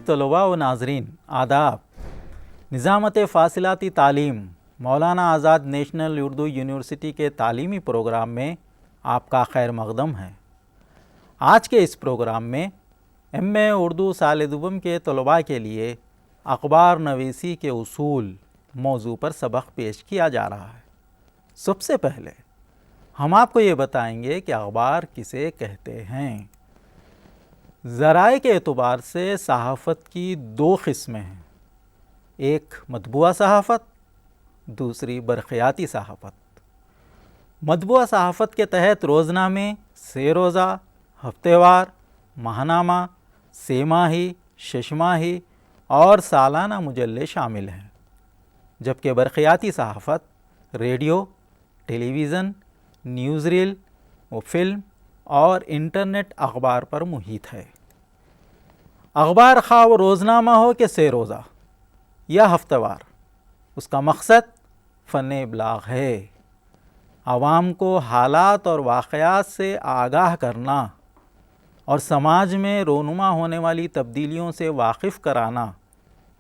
طلباء و ناظرین آداب. نظامت فاصلاتی تعلیم مولانا آزاد نیشنل اردو یونیورسٹی کے تعلیمی پروگرام میں آپ کا خیر مقدم ہے. آج کے اس پروگرام میں ایم اے اردو سال دوم کے طلباء کے لیے اخبار نویسی کے اصول موضوع پر سبق پیش کیا جا رہا ہے. سب سے پہلے ہم آپ کو یہ بتائیں گے کہ اخبار کسے کہتے ہیں. ذرائع کے اعتبار سے صحافت کی دو قسمیں ہیں، ایک مطبوعہ صحافت، دوسری برقیاتی صحافت. مطبوعہ صحافت کے تحت روزنامے، سہ روزہ، ہفتہ وار، ماہنامہ، سہ ماہی، شش ماہی اور سالانہ مجلے شامل ہیں، جبکہ برقیاتی صحافت ریڈیو، ٹیلی ویژن، نیوز ریل و فلم اور انٹرنیٹ اخبار پر محیط ہے. اخبار خواہ وہ روزنامہ ہو کہ سہ روزہ یا ہفتہ وار، اس کا مقصد فن ابلاغ ہے، عوام کو حالات اور واقعات سے آگاہ کرنا اور سماج میں رونما ہونے والی تبدیلیوں سے واقف کرانا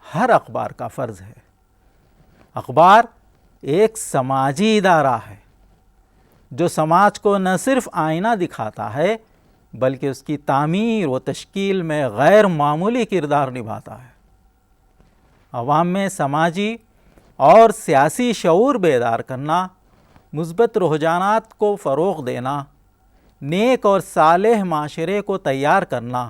ہر اخبار کا فرض ہے. اخبار ایک سماجی ادارہ ہے جو سماج کو نہ صرف آئینہ دکھاتا ہے بلکہ اس کی تعمیر و تشکیل میں غیر معمولی کردار نبھاتا ہے. عوام میں سماجی اور سیاسی شعور بیدار کرنا، مثبت رجحانات کو فروغ دینا، نیک اور صالح معاشرے کو تیار کرنا،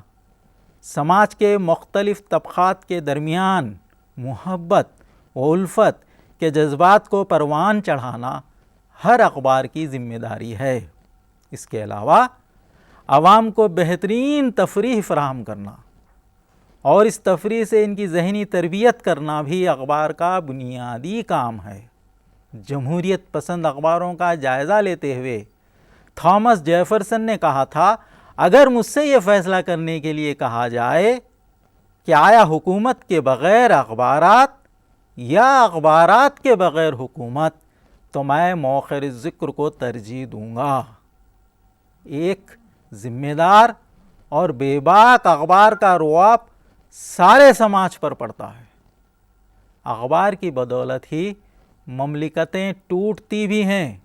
سماج کے مختلف طبقات کے درمیان محبت و الفت کے جذبات کو پروان چڑھانا ہر اخبار کی ذمہ داری ہے. اس کے علاوہ عوام کو بہترین تفریح فراہم کرنا اور اس تفریح سے ان کی ذہنی تربیت کرنا بھی اخبار کا بنیادی کام ہے. جمہوریت پسند اخباروں کا جائزہ لیتے ہوئے تھامس جیفرسن نے کہا تھا، اگر مجھ سے یہ فیصلہ کرنے کے لیے کہا جائے کہ آیا حکومت کے بغیر اخبارات یا اخبارات کے بغیر حکومت، تو میں مؤخر ذکر کو ترجیح دوں گا. ایک ذمہ دار اور بے باک اخبار کا رعب سارے سماج پر پڑتا ہے. اخبار کی بدولت ہی مملکتیں ٹوٹتی بھی ہیں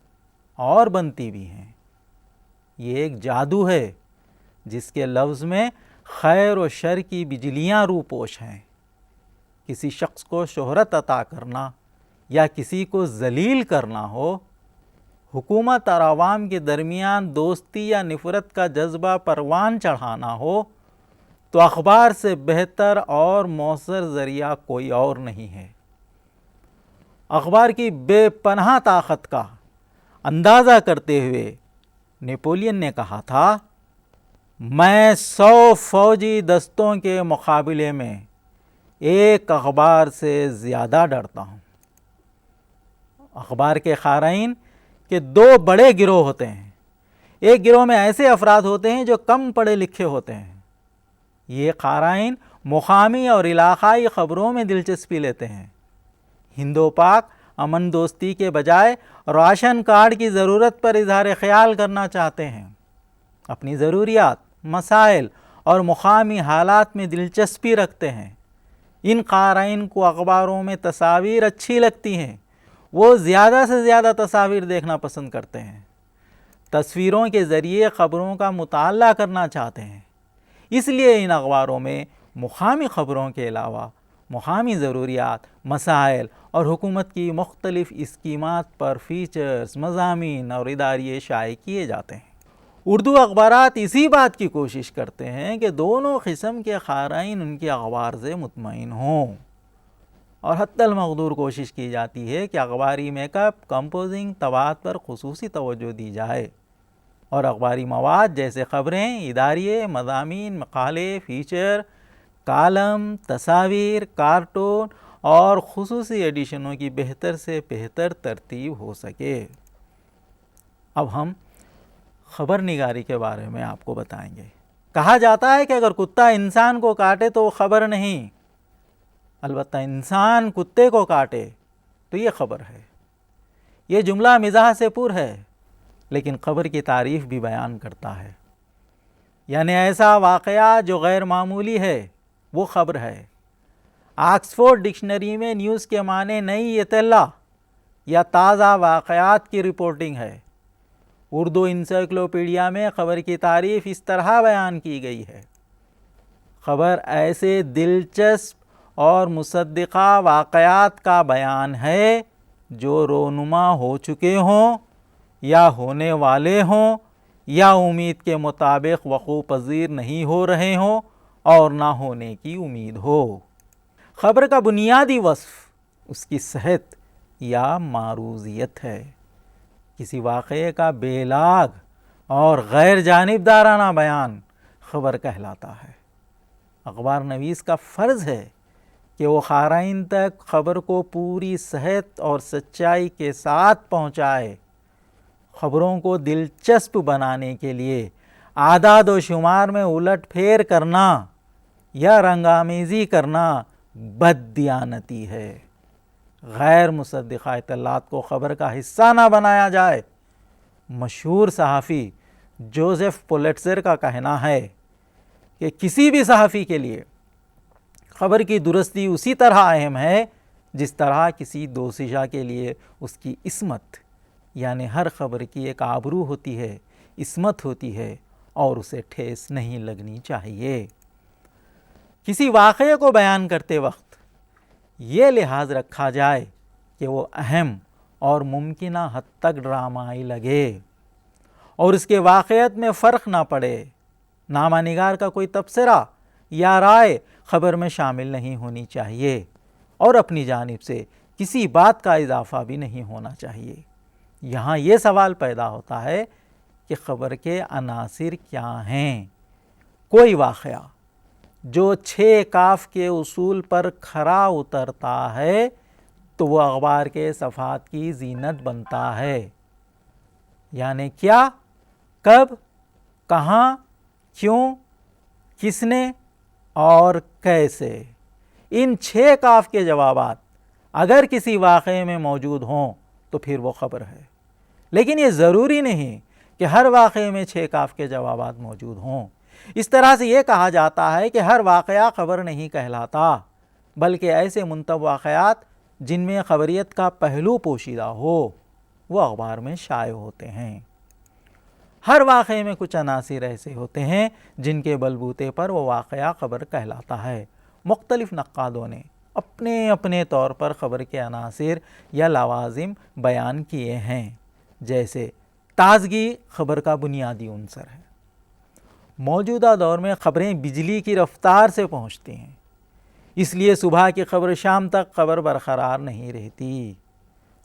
اور بنتی بھی ہیں. یہ ایک جادو ہے جس کے لفظ میں خیر و شر کی بجلیاں روپوش ہیں. کسی شخص کو شہرت عطا کرنا یا کسی کو ذلیل کرنا ہو، حکومت اور عوام کے درمیان دوستی یا نفرت کا جذبہ پروان چڑھانا ہو، تو اخبار سے بہتر اور مؤثر ذریعہ کوئی اور نہیں ہے. اخبار کی بے پناہ طاقت کا اندازہ کرتے ہوئے نیپولین نے کہا تھا، میں 100 فوجی دستوں کے مقابلے میں ایک اخبار سے زیادہ ڈرتا ہوں. اخبار کے قارئین کے دو بڑے گروہ ہوتے ہیں. ایک گروہ میں ایسے افراد ہوتے ہیں جو کم پڑھے لکھے ہوتے ہیں. یہ قارئین مقامی اور علاقائی خبروں میں دلچسپی لیتے ہیں. ہند و پاک امن دوستی کے بجائے راشن کارڈ کی ضرورت پر اظہار خیال کرنا چاہتے ہیں. اپنی ضروریات، مسائل اور مقامی حالات میں دلچسپی رکھتے ہیں. ان قارئین کو اخباروں میں تصاویر اچھی لگتی ہیں. وہ زیادہ سے زیادہ تصاویر دیکھنا پسند کرتے ہیں. تصویروں کے ذریعے خبروں کا مطالعہ کرنا چاہتے ہیں. اس لیے ان اخباروں میں مقامی خبروں کے علاوہ مقامی ضروریات، مسائل اور حکومت کی مختلف اسکیمات پر فیچرز، مضامین اور اداریے شائع کیے جاتے ہیں. اردو اخبارات اسی بات کی کوشش کرتے ہیں کہ دونوں قسم کے قارئین ان کے اخبار سے مطمئن ہوں، اور حتی المقدور کوشش کی جاتی ہے کہ اخباری میک اپ، کمپوزنگ، طباعت پر خصوصی توجہ دی جائے، اور اخباری مواد جیسے خبریں، اداریے، مضامین، مقالے، فیچر، کالم، تصاویر، کارٹون اور خصوصی ایڈیشنوں کی بہتر سے بہتر ترتیب ہو سکے. اب ہم خبر نگاری کے بارے میں آپ کو بتائیں گے۔ کہا جاتا ہے کہ اگر کتا انسان کو کاٹے تو وہ خبر نہیں، البتہ انسان کتے کو کاٹے تو یہ خبر ہے۔ یہ جملہ مزاح سے پر ہے، لیکن خبر کی تعریف بھی بیان کرتا ہے، یعنی ایسا واقعہ جو غیر معمولی ہے وہ خبر ہے۔ آکسفورڈ ڈکشنری میں نیوز کے معنی نئی اطلاع یا تازہ واقعات کی رپورٹنگ ہے۔ اردو انسائکلوپیڈیا میں خبر کی تعریف اس طرح بیان کی گئی ہے: خبر ایسے دلچسپ اور مصدقہ واقعات کا بیان ہے جو رونما ہو چکے ہوں یا ہونے والے ہوں یا امید کے مطابق وقوع پذیر نہیں ہو رہے ہوں اور نہ ہونے کی امید ہو۔ خبر کا بنیادی وصف اس کی صحت یا معروضیت ہے۔ کسی واقعے کا بے لاگ اور غیر جانبدارانہ بیان خبر کہلاتا ہے۔ اخبار نویس کا فرض ہے کہ وہ قارئین تک خبر کو پوری صحت اور سچائی کے ساتھ پہنچائے۔ خبروں کو دلچسپ بنانے کے لیے اعداد و شمار میں الٹ پھیر کرنا یا رنگامیزی کرنا بددیانتی ہے۔ غیر مصدقہ اطلاعات کو خبر کا حصہ نہ بنایا جائے۔ مشہور صحافی جوزف پولیٹزر کا کہنا ہے کہ کسی بھی صحافی کے لیے خبر کی درستی اسی طرح اہم ہے جس طرح کسی دوسیزہ کے لیے اس کی عصمت، یعنی ہر خبر کی ایک آبرو ہوتی ہے، عصمت ہوتی ہے اور اسے ٹھیس نہیں لگنی چاہیے۔ کسی واقعے کو بیان کرتے وقت یہ لحاظ رکھا جائے کہ وہ اہم اور ممکنہ حد تک ڈرامائی لگے اور اس کے واقعیت میں فرق نہ پڑے۔ نامہ نگار کا کوئی تبصرہ یا رائے خبر میں شامل نہیں ہونی چاہیے اور اپنی جانب سے کسی بات کا اضافہ بھی نہیں ہونا چاہیے۔ یہاں یہ سوال پیدا ہوتا ہے کہ خبر کے عناصر کیا ہیں؟ کوئی واقعہ جو 6 کاف کے اصول پر کھرا اترتا ہے تو وہ اخبار کے صفحات کی زینت بنتا ہے۔ یعنی کیا، کب، کہاں، کیوں، کس نے اور کیسے، ان 6 کاف کے جوابات اگر کسی واقعے میں موجود ہوں تو پھر وہ خبر ہے۔ لیکن یہ ضروری نہیں کہ ہر واقعے میں 6 کاف کے جوابات موجود ہوں۔ اس طرح سے یہ کہا جاتا ہے کہ ہر واقعہ خبر نہیں کہلاتا، بلکہ ایسے منتخب واقعات جن میں خبریت کا پہلو پوشیدہ ہو وہ اخبار میں شائع ہوتے ہیں۔ ہر واقعے میں کچھ عناصر ایسے ہوتے ہیں جن کے بلبوتے پر وہ واقعہ خبر کہلاتا ہے۔ مختلف نقادوں نے اپنے اپنے طور پر خبر کے عناصر یا لوازم بیان کیے ہیں، جیسے تازگی خبر کا بنیادی عنصر ہے۔ موجودہ دور میں خبریں بجلی کی رفتار سے پہنچتی ہیں، اس لیے صبح کی خبر شام تک خبر برقرار نہیں رہتی۔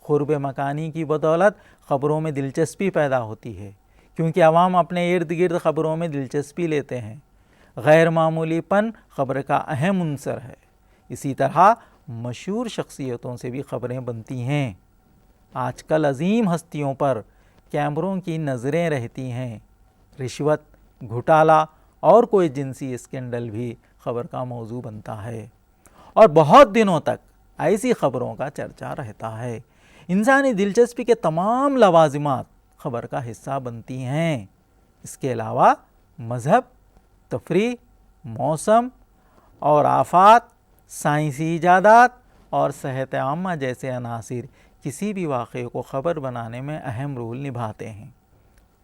قرب مکانی کی بدولت خبروں میں دلچسپی پیدا ہوتی ہے، کیونکہ عوام اپنے ارد گرد خبروں میں دلچسپی لیتے ہیں۔ غیر معمولی پن خبر کا اہم عنصر ہے۔ اسی طرح مشہور شخصیتوں سے بھی خبریں بنتی ہیں۔ آج کل عظیم ہستیوں پر کیمروں کی نظریں رہتی ہیں۔ رشوت، گھوٹالہ اور کوئی جنسی اسکینڈل بھی خبر کا موضوع بنتا ہے، اور بہت دنوں تک ایسی خبروں کا چرچا رہتا ہے۔ انسانی دلچسپی کے تمام لوازمات خبر کا حصہ بنتی ہیں۔ اس کے علاوہ مذہب، تفریح، موسم اور آفات، سائنسی ایجادات اور صحت عامہ جیسے عناصر کسی بھی واقعے کو خبر بنانے میں اہم رول نبھاتے ہیں۔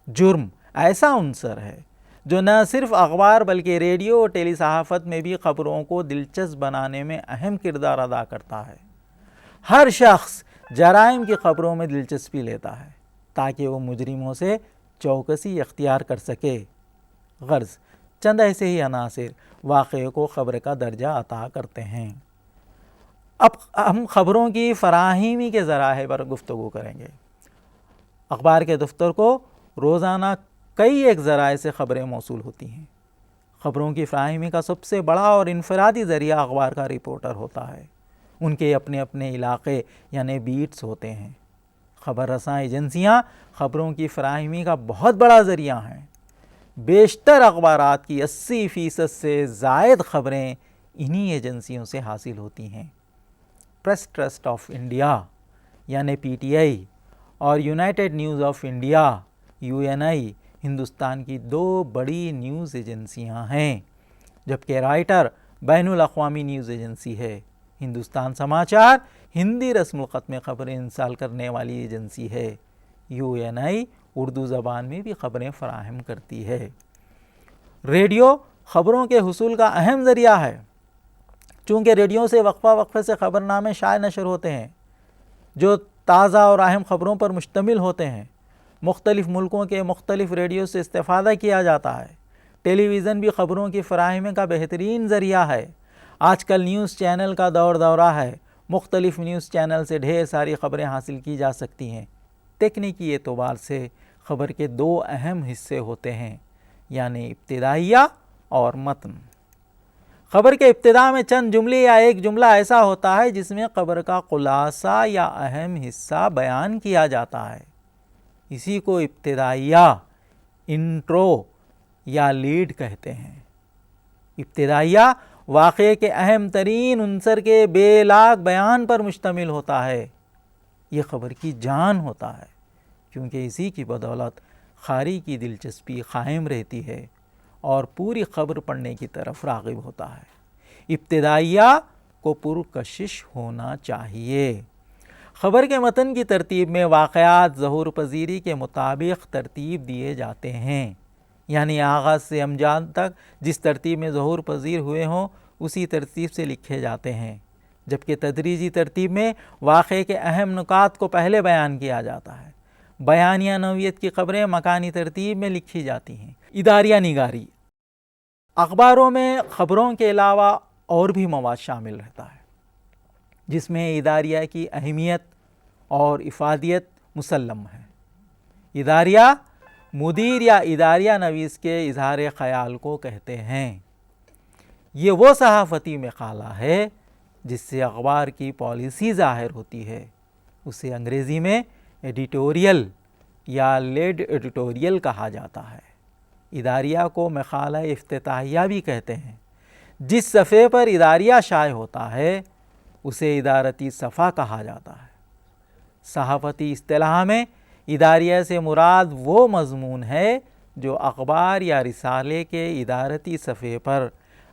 جرم ایسا عنصر ہے جو نہ صرف اخبار بلکہ ریڈیو اور ٹیلی صحافت میں بھی خبروں کو دلچسپ بنانے میں اہم کردار ادا کرتا ہے۔ ہر شخص جرائم کی خبروں میں دلچسپی لیتا ہے تاکہ وہ مجرموں سے چوکسی اختیار کر سکے۔ غرض چند ایسے ہی عناصر واقعے کو خبر کا درجہ عطا کرتے ہیں۔ اب ہم خبروں کی فراہمی کے ذرائع پر گفتگو کریں گے۔ اخبار کے دفتر کو روزانہ کئی ایک ذرائع سے خبریں موصول ہوتی ہیں۔ خبروں کی فراہمی کا سب سے بڑا اور انفرادی ذریعہ اخبار کا رپورٹر ہوتا ہے۔ ان کے اپنے اپنے علاقے یعنی بیٹس ہوتے ہیں۔ خبر رساں ایجنسیاں خبروں کی فراہمی کا بہت بڑا ذریعہ ہیں۔ بیشتر اخبارات کی 80% سے زائد خبریں انہی ایجنسیوں سے حاصل ہوتی ہیں۔ پریس ٹرسٹ آف انڈیا یعنی PTI اور United news of India UNI Hindustan کی 2 بڑی نیوز ایجنسیاں ہیں، جبکہ رائٹر بین الاقوامی نیوز ایجنسی ہے۔ ہندوستان سماچار ہندی رسم الخط میں خبریں انتشار کرنے والی ایجنسی ہے۔ UNI اردو زبان میں بھی خبریں فراہم کرتی ہے۔ ریڈیو خبروں کے حصول کا اہم ذریعہ ہے، چونکہ ریڈیو سے وقفے سے خبر نامے شائع نشر ہوتے ہیں جو تازہ اور اہم خبروں پر مشتمل ہوتے ہیں۔ مختلف ملکوں کے مختلف ریڈیو سے استفادہ کیا جاتا ہے۔ ٹیلی ویژن بھی خبروں کی فراہمی کا بہترین ذریعہ ہے۔ آج کل نیوز چینل کا دورہ ہے۔ مختلف نیوز چینل سے ڈھیر ساری خبریں حاصل کی جا سکتی ہیں۔ تکنیکی اعتبار سے خبر کے 2 اہم حصے ہوتے ہیں، یعنی ابتدائیہ اور متن۔ خبر کے ابتدا میں چند جملے یا ایک جملہ ایسا ہوتا ہے جس میں خبر کا خلاصہ یا اہم حصہ بیان کیا جاتا ہے۔ اسی کو ابتدائیہ، انٹرو یا لیڈ کہتے ہیں۔ ابتدائیہ واقعے کے اہم ترین عنصر کے بے لاگ بیان پر مشتمل ہوتا ہے۔ یہ خبر کی جان ہوتا ہے، کیونکہ اسی کی بدولت قاری کی دلچسپی قائم رہتی ہے اور پوری خبر پڑھنے کی طرف راغب ہوتا ہے۔ ابتدائیہ کو پرکشش ہونا چاہیے۔ خبر کے متن کی ترتیب میں واقعات ظہور پذیری کے مطابق ترتیب دیے جاتے ہیں، یعنی آغاز سے انجام تک جس ترتیب میں ظہور پذیر ہوئے ہوں اسی ترتیب سے لکھے جاتے ہیں، جبکہ تدریجی ترتیب میں واقعے کے اہم نکات کو پہلے بیان کیا جاتا ہے۔ بیانیہ نوعیت کی خبریں مکانی ترتیب میں لکھی جاتی ہیں۔ اداریہ نگاری اخباروں میں خبروں کے علاوہ اور بھی مواد شامل رہتا ہے، جس میں اداریہ کی اہمیت اور افادیت مسلم ہے۔ اداریہ مدیر یا اداریہ نویس کے اظہار خیال کو کہتے ہیں۔ یہ وہ صحافتی مقالہ ہے جس سے اخبار کی پالیسی ظاہر ہوتی ہے۔ اسے انگریزی میں ایڈیٹوریل یا لیڈ ایڈیٹوریل کہا جاتا ہے۔ اداریہ کو مقالہ افتتاحیہ بھی کہتے ہیں۔ جس صفحے پر اداریہ شائع ہوتا ہے اسے ادارتی صفحہ کہا جاتا ہے۔ صحافتی اصطلاح میں اداریہ سے مراد وہ مضمون ہے جو اخبار یا رسالے کے ادارتی صفحے پر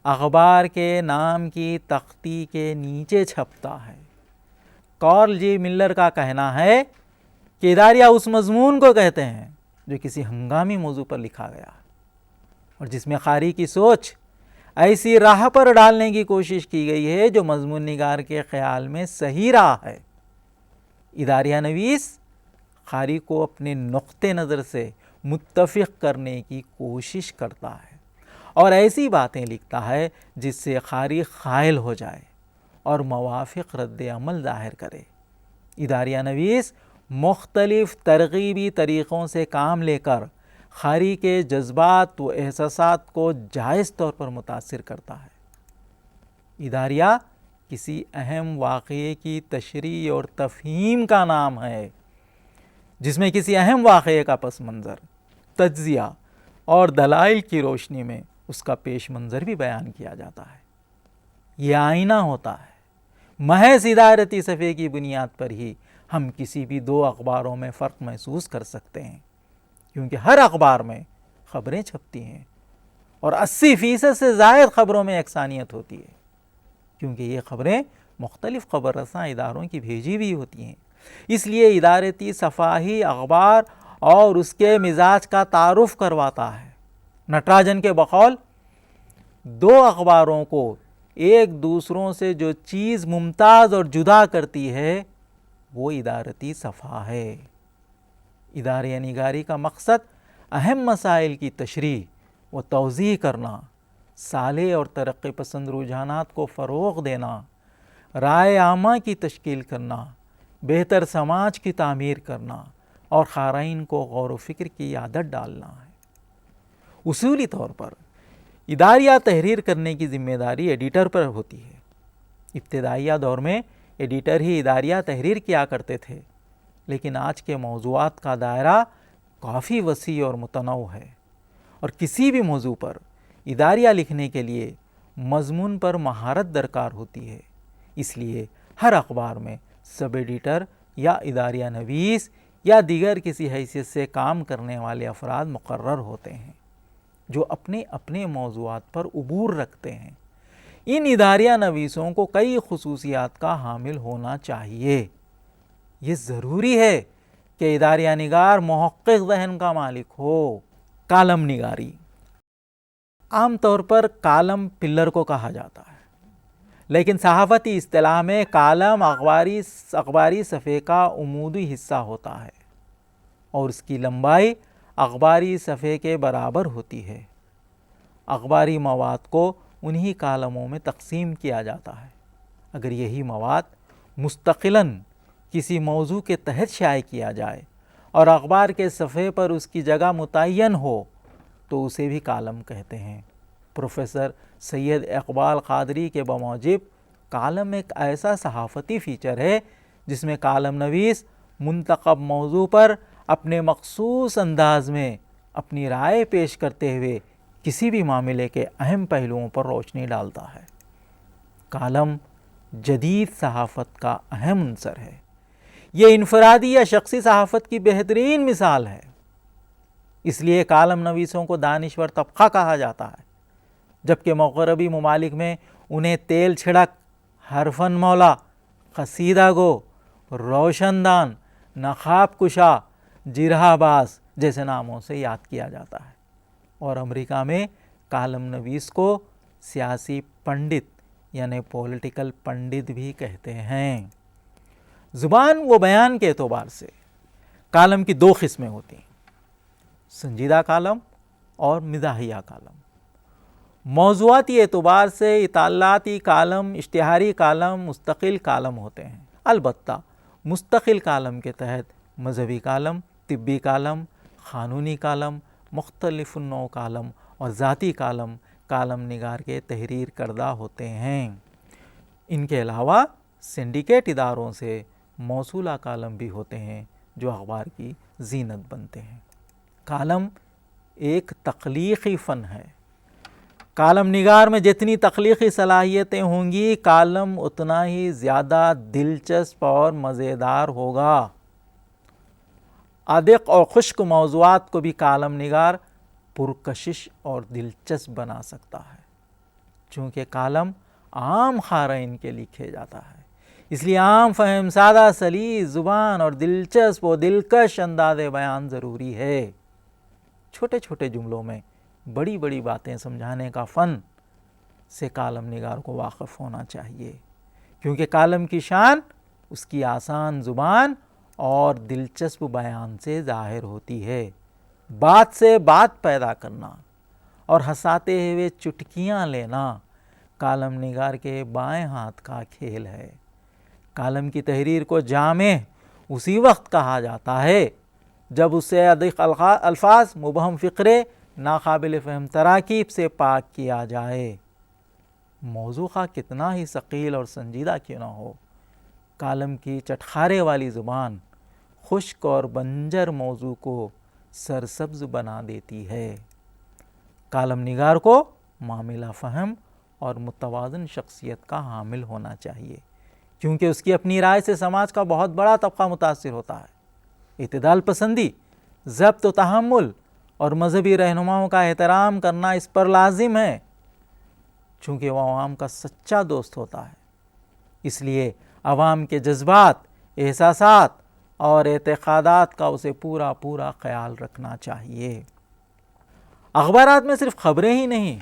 اخبار کے نام کی تختی کے نیچے چھپتا ہے۔ کارل جی ملر کا کہنا ہے کہ اداریہ اس مضمون کو کہتے ہیں جو کسی ہنگامی موضوع پر لکھا گیا اور جس میں قاری کی سوچ ایسی راہ پر ڈالنے کی کوشش کی گئی ہے جو مضمون نگار کے خیال میں صحیح راہ ہے۔ اداریہ نویس قاری کو اپنے نقطہ نظر سے متفق کرنے کی کوشش کرتا ہے اور ایسی باتیں لکھتا ہے جس سے قاری قائل ہو جائے اور موافق رد عمل ظاہر کرے۔ اداریہ نویس مختلف ترغیبی طریقوں سے کام لے کر قاری کے جذبات و احساسات کو جائز طور پر متاثر کرتا ہے۔ اداریہ کسی اہم واقعے کی تشریح اور تفہیم کا نام ہے، جس میں کسی اہم واقعے کا پس منظر، تجزیہ اور دلائل کی روشنی میں اس کا پیش منظر بھی بیان کیا جاتا ہے۔ یہ آئینہ ہوتا ہے۔ محض ادارتی صفحے کی بنیاد پر ہی ہم کسی بھی 2 اخباروں میں فرق محسوس کر سکتے ہیں، کیونکہ ہر اخبار میں خبریں چھپتی ہیں اور 80% سے زائد خبروں میں یکسانیت ہوتی ہے، کیونکہ یہ خبریں مختلف خبر رساں اداروں کی بھیجی ہوئی ہوتی ہیں۔ اس لیے ادارتی صفحی اخبار اور اس کے مزاج کا تعارف کرواتا ہے۔ نٹراجن کے بقول 2 اخباروں کو ایک دوسروں سے جو چیز ممتاز اور جدا کرتی ہے وہ ادارتی صفحہ ہے۔ اداریہ نگاری کا مقصد اہم مسائل کی تشریح و توضیح کرنا، صالح اور ترقی پسند رجحانات کو فروغ دینا، رائے عامہ کی تشکیل کرنا، بہتر سماج کی تعمیر کرنا اور قارئین کو غور و فکر کی عادت ڈالنا ہے۔ اصولی طور پر اداریہ تحریر کرنے کی ذمہ داری ایڈیٹر پر ہوتی ہے۔ ابتدائیہ دور میں ایڈیٹر ہی اداریہ تحریر کیا کرتے تھے، لیکن آج کے موضوعات کا دائرہ کافی وسیع اور متنوع ہے، اور کسی بھی موضوع پر اداریہ لکھنے کے لیے مضمون پر مہارت درکار ہوتی ہے۔ اس لیے ہر اخبار میں سب ایڈیٹر یا اداریہ نویس یا دیگر کسی حیثیت سے کام کرنے والے افراد مقرر ہوتے ہیں جو اپنے اپنے موضوعات پر عبور رکھتے ہیں۔ ان اداریہ نویسوں کو کئی خصوصیات کا حامل ہونا چاہیے۔ یہ ضروری ہے کہ اداریہ نگار محقق ذہن کا مالک ہو۔ کالم نگاری عام طور پر کالم پلر کو کہا جاتا ہے، لیکن صحافتی اصطلاح میں کالم اخباری صفحے کا عمودی حصہ ہوتا ہے اور اس کی لمبائی اخباری صفحے کے برابر ہوتی ہے۔ اخباری مواد کو انہی کالموں میں تقسیم کیا جاتا ہے۔ اگر یہی مواد مستقلاً کسی موضوع کے تحت شائع کیا جائے اور اخبار کے صفحے پر اس کی جگہ متعین ہو تو اسے بھی کالم کہتے ہیں۔ پروفیسر سید اقبال قادری کے بموجب کالم ایک ایسا صحافتی فیچر ہے جس میں کالم نویس منتخب موضوع پر اپنے مخصوص انداز میں اپنی رائے پیش کرتے ہوئے کسی بھی معاملے کے اہم پہلوؤں پر روشنی ڈالتا ہے۔ کالم جدید صحافت کا اہم عنصر ہے۔ یہ انفرادی یا شخصی صحافت کی بہترین مثال ہے۔ اس لیے کالم نویسوں کو دانشور طبقہ کہا جاتا ہے، جبکہ مغربی ممالک میں انہیں تیل چھڑک، حرفن مولا، قصیدہ گو، روشن دان، نقاب کشا، جرحہ باز جیسے ناموں سے یاد کیا جاتا ہے، اور امریکہ میں کالم نویس کو سیاسی پنڈت یعنی پولیٹیکل پنڈت بھی کہتے ہیں۔ زبان و بیان کے اعتبار سے کالم کی دو قسمیں ہوتی ہیں: سنجیدہ کالم اور مزاحیہ کالم۔ موضوعاتی اعتبار سے اطلاعاتی کالم، اشتہاری کالم، مستقل کالم ہوتے ہیں۔ البتہ مستقل کالم کے تحت مذہبی کالم، طبی کالم، قانونی کالم، مختلف النوع کالم اور ذاتی کالم کالم نگار کے تحریر کردہ ہوتے ہیں۔ ان کے علاوہ سنڈیکیٹ اداروں سے موصولہ کالم بھی ہوتے ہیں جو اخبار کی زینت بنتے ہیں۔ کالم ایک تخلیقی فن ہے۔ کالم نگار میں جتنی تخلیقی صلاحیتیں ہوں گی، کالم اتنا ہی زیادہ دلچسپ اور مزیدار ہوگا۔ ادق اور خشک موضوعات کو بھی کالم نگار پرکشش اور دلچسپ بنا سکتا ہے۔ چونکہ کالم عام قارئین کے لکھے جاتا ہے، اس لیے عام فہم، سادہ سلیس زبان اور دلچسپ و دلکش انداز بیان ضروری ہے۔ چھوٹے چھوٹے جملوں میں بڑی بڑی باتیں سمجھانے کا فن سے کالم نگار کو واقف ہونا چاہیے، کیونکہ کالم کی شان اس کی آسان زبان اور دلچسپ بیان سے ظاہر ہوتی ہے۔ بات سے بات پیدا کرنا اور ہنساتے ہوئے چٹکیاں لینا کالم نگار کے بائیں ہاتھ کا کھیل ہے۔ کالم کی تحریر کو جامع اسی وقت کہا جاتا ہے جب اسے ادق الفاظ، مبہم فقرے، ناقابل فہم تراکیب سے پاک کیا جائے۔ موضوع کا کتنا ہی ثقیل اور سنجیدہ کیوں نہ ہو، کالم کی چٹخارے والی زبان خشک اور بنجر موضوع کو سرسبز بنا دیتی ہے۔ کالم نگار کو معاملہ فہم اور متوازن شخصیت کا حامل ہونا چاہیے، کیونکہ اس کی اپنی رائے سے سماج کا بہت بڑا طبقہ متاثر ہوتا ہے۔ اعتدال پسندی، ضبط و تحمل اور مذہبی رہنماؤں کا احترام کرنا اس پر لازم ہے، چونکہ وہ عوام کا سچا دوست ہوتا ہے۔ اس لیے عوام کے جذبات، احساسات اور اعتقادات کا اسے پورا خیال رکھنا چاہیے۔ اخبارات میں صرف خبریں ہی نہیں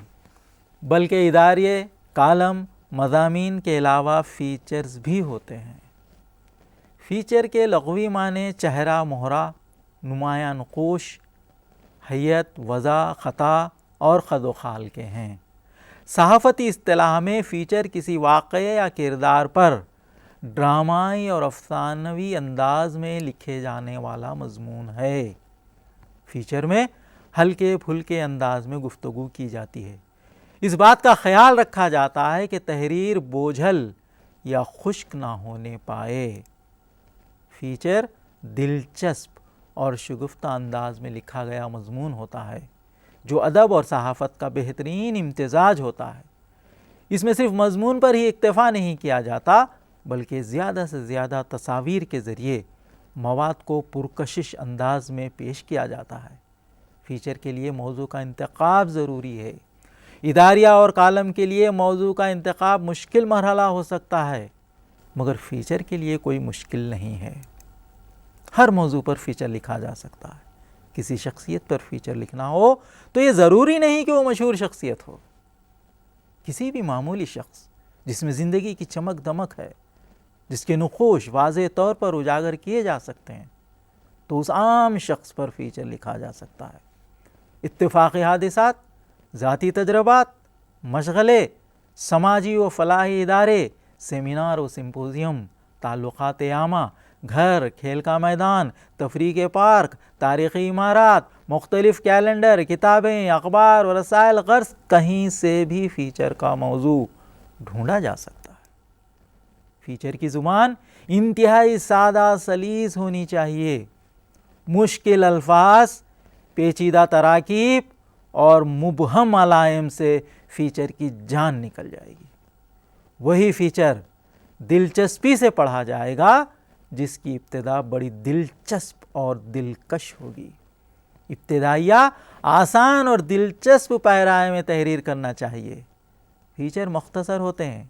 بلکہ اداریے، کالم، مضامین کے علاوہ فیچرز بھی ہوتے ہیں۔ فیچر کے لغوی معنی چہرہ، مہرہ، نمایاں نقوش، حیت، وضع، خطا اور خد و خال کے ہیں۔ صحافتی اصطلاح میں فیچر کسی واقعے یا کردار پر ڈرامائی اور افسانوی انداز میں لکھے جانے والا مضمون ہے۔ فیچر میں ہلکے پھلکے انداز میں گفتگو کی جاتی ہے۔ اس بات کا خیال رکھا جاتا ہے کہ تحریر بوجھل یا خشک نہ ہونے پائے۔ فیچر دلچسپ اور شگفتہ انداز میں لکھا گیا مضمون ہوتا ہے جو ادب اور صحافت کا بہترین امتزاج ہوتا ہے۔ اس میں صرف مضمون پر ہی اکتفا نہیں کیا جاتا بلکہ زیادہ سے زیادہ تصاویر کے ذریعے مواد کو پرکشش انداز میں پیش کیا جاتا ہے۔ فیچر کے لیے موضوع کا انتخاب ضروری ہے۔ اداریہ اور کالم کے لیے موضوع کا انتخاب مشکل مرحلہ ہو سکتا ہے مگر فیچر کے لیے کوئی مشکل نہیں ہے۔ ہر موضوع پر فیچر لکھا جا سکتا ہے۔ کسی شخصیت پر فیچر لکھنا ہو تو یہ ضروری نہیں کہ وہ مشہور شخصیت ہو۔ کسی بھی معمولی شخص جس میں زندگی کی چمک دمک ہے، جس کے نقوش واضح طور پر اجاگر کیے جا سکتے ہیں، تو اس عام شخص پر فیچر لکھا جا سکتا ہے۔ اتفاقی حادثات، ذاتی تجربات، مشغلے، سماجی و فلاحی ادارے، سیمینار و سمپوزیم، تعلقات عامہ، گھر، کھیل کا میدان، تفریح کے پارک، تاریخی عمارات، مختلف کیلنڈر، کتابیں، اخبار و رسائل، غرض کہیں سے بھی فیچر کا موضوع ڈھونڈا جا سکتا ہے۔ فیچر کی زبان انتہائی سادہ سلیس ہونی چاہیے۔ مشکل الفاظ، پیچیدہ تراکیب اور مبہم علائم سے فیچر کی جان نکل جائے گی۔ وہی فیچر دلچسپی سے پڑھا جائے گا جس کی ابتدا بڑی دلچسپ اور دلکش ہوگی۔ ابتدائیہ آسان اور دلچسپ پیرائے میں تحریر کرنا چاہیے۔ فیچر مختصر ہوتے ہیں۔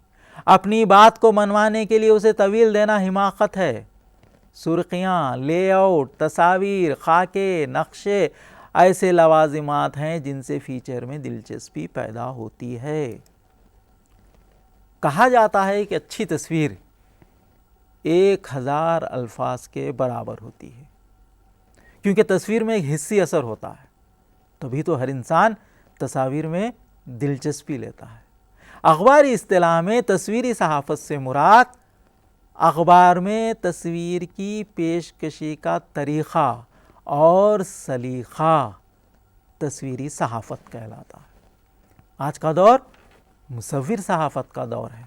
اپنی بات کو منوانے کے لیے اسے طویل دینا حماقت ہے۔ سرخیاں، لے آؤٹ، تصاویر، خاکے، نقشے ایسے لوازمات ہیں جن سے فیچر میں دلچسپی پیدا ہوتی ہے۔ کہا جاتا ہے کہ اچھی تصویر 1000 الفاظ کے برابر ہوتی ہے، کیونکہ تصویر میں ایک حسی اثر ہوتا ہے، تبھی تو ہر انسان تصاویر میں دلچسپی لیتا ہے۔ اخباری اصطلاح میں تصویری صحافت سے مراد اخبار میں تصویر کی پیشکشی کا طریقہ اور سلیقہ تصویری صحافت کہلاتا ہے۔ آج کا دور مصور صحافت کا دور ہے،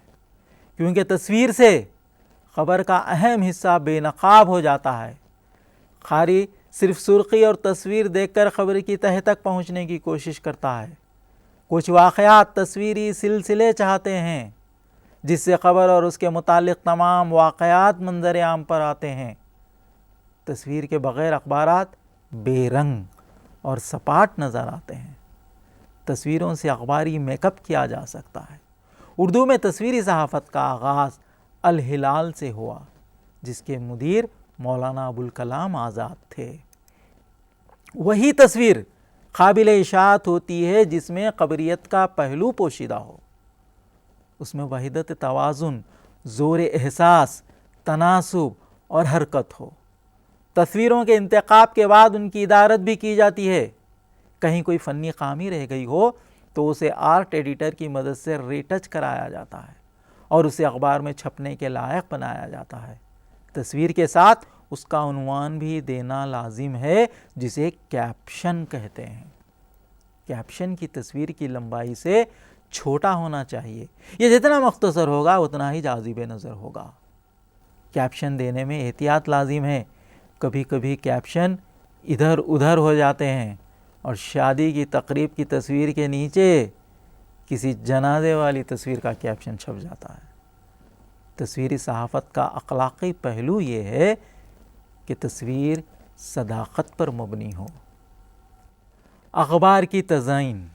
کیونکہ تصویر سے خبر کا اہم حصہ بے نقاب ہو جاتا ہے۔ قاری صرف سرخی اور تصویر دیکھ کر خبر کی تہہ تک پہنچنے کی کوشش کرتا ہے۔ کچھ واقعات تصویری سلسلے چاہتے ہیں جس سے خبر اور اس کے متعلق تمام واقعات منظر عام پر آتے ہیں۔ تصویر کے بغیر اخبارات بے رنگ اور سپاٹ نظر آتے ہیں۔ تصویروں سے اخباری میک اپ کیا جا سکتا ہے۔ اردو میں تصویری صحافت کا آغاز الہلال سے ہوا، جس کے مدیر مولانا ابوالکلام آزاد تھے۔ وہی تصویر قابل اشاعت ہوتی ہے جس میں خبریت کا پہلو پوشیدہ ہو، اس میں وحدت توازن، زور احساس، تناسب اور حرکت ہو۔ تصویروں کے انتخاب کے بعد ان کی ادارت بھی کی جاتی ہے۔ کہیں کوئی فنی خامی رہ گئی ہو تو اسے آرٹ ایڈیٹر کی مدد سے ریٹچ کرایا جاتا ہے اور اسے اخبار میں چھپنے کے لائق بنایا جاتا ہے۔ تصویر کے ساتھ اس کا عنوان بھی دینا لازم ہے جسے کیپشن کہتے ہیں۔ کیپشن کی تصویر کی لمبائی سے چھوٹا ہونا چاہیے۔ یہ جتنا مختصر ہوگا اتنا ہی جاذب نظر ہوگا۔ کیپشن دینے میں احتیاط لازم ہے۔ کبھی کبھی کیپشن ادھر ادھر ہو جاتے ہیں اور شادی کی تقریب کی تصویر کے نیچے کسی جنازے والی تصویر کا کیپشن چھپ جاتا ہے۔ تصویری صحافت کا اخلاقی پہلو یہ ہے کہ تصویر صداقت پر مبنی ہو۔ اخبار کی تزئین۔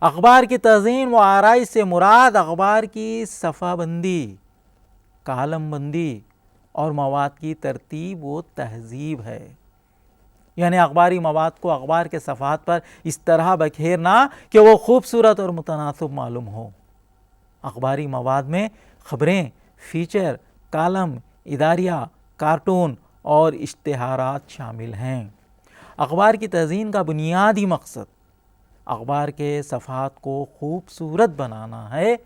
اخبار کی تزئین و آرائش سے مراد اخبار کی صفحہ بندی، کالم بندی اور مواد کی ترتیب و تہذیب ہے۔ یعنی اخباری مواد کو اخبار کے صفحات پر اس طرح بکھیرنا کہ وہ خوبصورت اور متناسب معلوم ہو۔ اخباری مواد میں خبریں، فیچر، کالم، اداریہ، کارٹون اور اشتہارات شامل ہیں۔ اخبار کی تزئین کا بنیادی مقصد اخبار کے صفحات کو خوبصورت بنانا ہے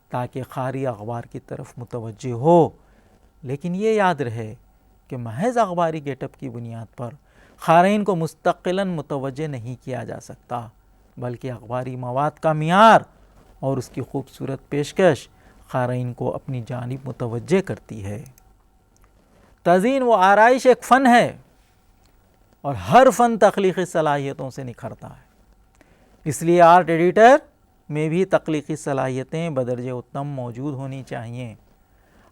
تاکہ قاری اخبار کی طرف متوجہ ہو۔ لیکن یہ یاد رہے کہ محض اخباری گیٹ اپ کی بنیاد پر قارئین کو مستقلاً متوجہ نہیں کیا جا سکتا، بلکہ اخباری مواد کا معیار اور اس کی خوبصورت پیشکش قارئین کو اپنی جانب متوجہ کرتی ہے۔ تزئین و آرائش ایک فن ہے اور ہر فن تخلیقی صلاحیتوں سے نکھرتا ہے، اس لیے آرٹ ایڈیٹر میں بھی تخلیقی صلاحیتیں بدرجہ اتم موجود ہونی چاہیے۔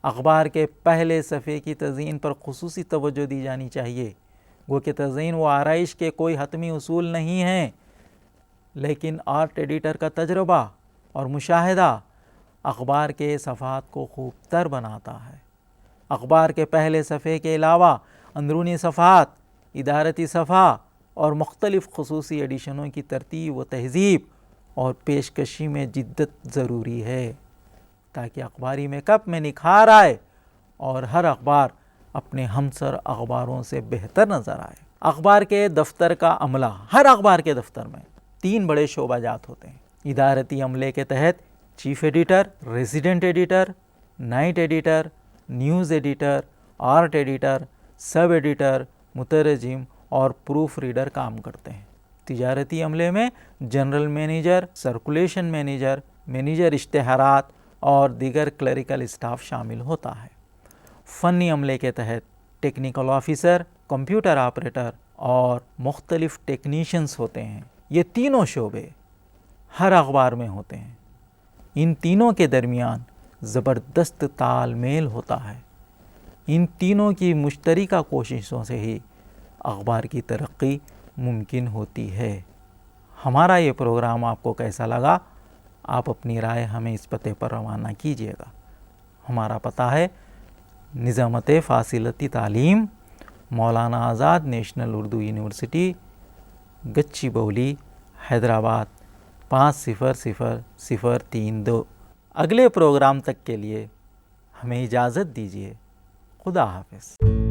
اخبار کے پہلے صفحے کی تزئین پر خصوصی توجہ دی جانی چاہیے، گو کہ تزئین و آرائش کے کوئی حتمی اصول نہیں ہیں، لیکن آرٹ ایڈیٹر کا تجربہ اور مشاہدہ اخبار کے صفحات کو خوب تر بناتا ہے۔ اخبار کے پہلے صفحے کے علاوہ اندرونی صفحات، ادارتی صفحہ اور مختلف خصوصی ایڈیشنوں کی ترتیب و تہذیب اور پیشکشی میں جدت ضروری ہے، تاکہ اخباری میک اپ میں نکھار آئے اور ہر اخبار اپنے ہمسر اخباروں سے بہتر نظر آئے۔ اخبار کے دفتر کا عملہ، ہر اخبار کے دفتر میں 3 بڑے شعبہ جات ہوتے ہیں۔ ادارتی عملے کے تحت chief editor, resident editor, night editor, news editor, art editor, sub editor, مترجم اور پروف ریڈر کام کرتے ہیں۔ تجارتی عملے میں general manager, circulation manager, manager اشتہارات اور دیگر کلریکل اسٹاف شامل ہوتا ہے۔ فنی عملے کے تحت ٹیکنیکل آفیسر، کمپیوٹر آپریٹر اور مختلف ٹیکنیشینز ہوتے ہیں۔ یہ تینوں شعبے ہر اخبار میں ہوتے ہیں۔ ان تینوں کے درمیان زبردست تال میل ہوتا ہے۔ ان تینوں کی مشترکہ کوششوں سے ہی اخبار کی ترقی ممکن ہوتی ہے۔ ہمارا یہ پروگرام آپ کو کیسا لگا؟ آپ اپنی رائے ہمیں اس پتے پر روانہ کیجیے گا۔ ہمارا پتہ ہے نظامت فاصلاتی تعلیم، مولانا آزاد نیشنل اردو یونیورسٹی، گچی بولی، حیدرآباد 500032۔ اگلے پروگرام تک کے لیے ہمیں اجازت دیجیے۔ خدا حافظ۔